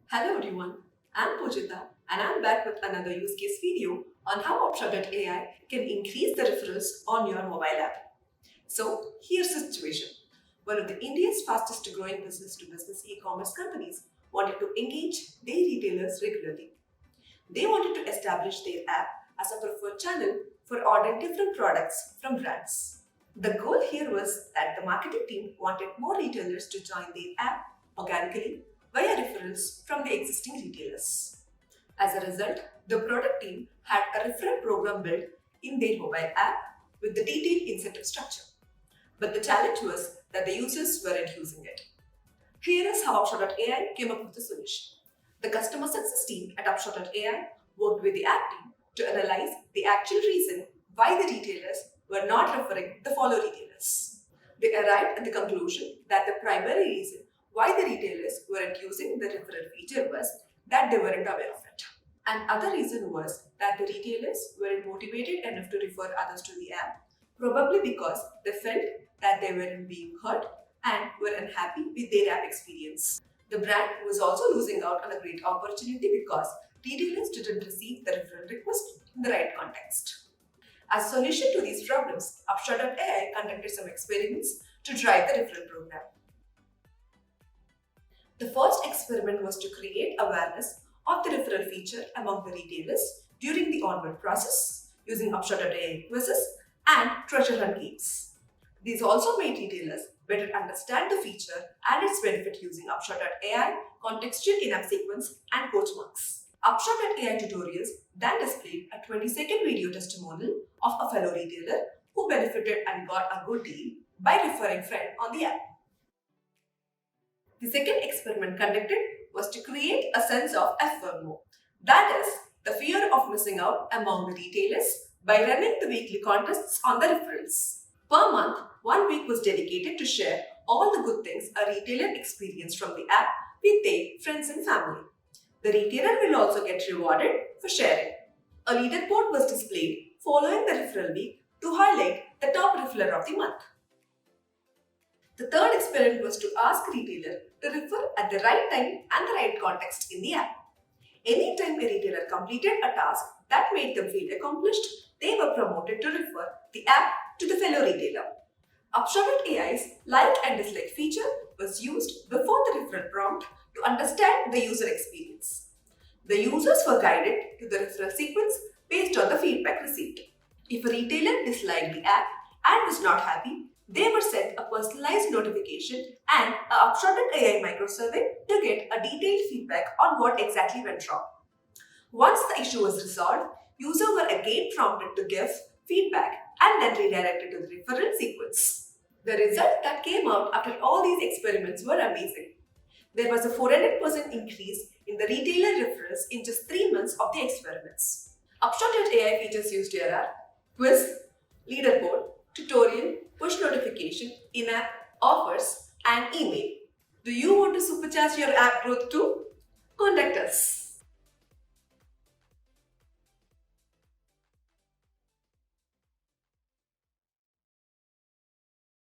Hello everyone, I'm Pujita and I'm back with another use case video on how Upshot.ai can increase the referrals on your mobile app. So here's the situation. One of the India's fastest growing business-to-business e-commerce companies wanted to engage their retailers regularly. They wanted to establish their app as a preferred channel for ordering different products from brands. The goal here was that the marketing team wanted more retailers to join their app organically via referrals from the existing retailers. As a result, the product team had a referral program built in their mobile app with the detailed incentive structure. But the challenge was that the users weren't using it. Here is how Upshot.ai came up with the solution. The customer success team at Upshot.ai worked with the app team to analyze the actual reason why the retailers were not referring the follow retailers. They arrived at the conclusion that the primary reason why the retailers weren't using the referral feature was that they weren't aware of it. And other reason was that the retailers weren't motivated enough to refer others to the app, probably because they felt that they weren't being heard and were unhappy with their app experience. The brand was also losing out on a great opportunity because retailers didn't receive the referral request in the right context. As a solution to these problems, Upshot.ai conducted some experiments to drive the referral program. The first experiment was to create awareness of the referral feature among the retailers during the onboard process using Upshot.ai quizzes and treasure hunt games. These also made retailers better understand the feature and its benefit using Upshot.ai contextual in-app sequence and coach marks. Upshot.ai tutorials then displayed a 20-second video testimonial of a fellow retailer who benefited and got a good deal by referring friend on the app. The second experiment conducted was to create a sense of FOMO, that is, the fear of missing out among the retailers by running the weekly contests on the referrals. Per month, 1 week was dedicated to share all the good things a retailer experienced from the app with their friends and family. The retailer will also get rewarded for sharing. A leaderboard was displayed following the referral week to highlight the top referrer of the month. The third experiment was to ask retailer to refer at the right time and the right context in the app. Anytime a retailer completed a task that made them feel accomplished, they were promoted to refer the app to the fellow retailer. Upshot.ai's like and dislike feature was used before the referral prompt to understand the user experience. The users were guided to the referral sequence based on the feedback received. If a retailer disliked the app and was not happy, they were sent a personalized notification and a Upshot.ai microsurvey to get a detailed feedback on what exactly went wrong. Once the issue was resolved, users were again prompted to give feedback and then redirected to the referral sequence. The result that came out after all these experiments were amazing. There was a 400% increase in the retailer referrals in just 3 months of the experiments. Upshot.ai features used here are quiz, leaderboard, tutorial, push notification, in-app, offers, and email. Do you want to supercharge your app growth too? Contact us.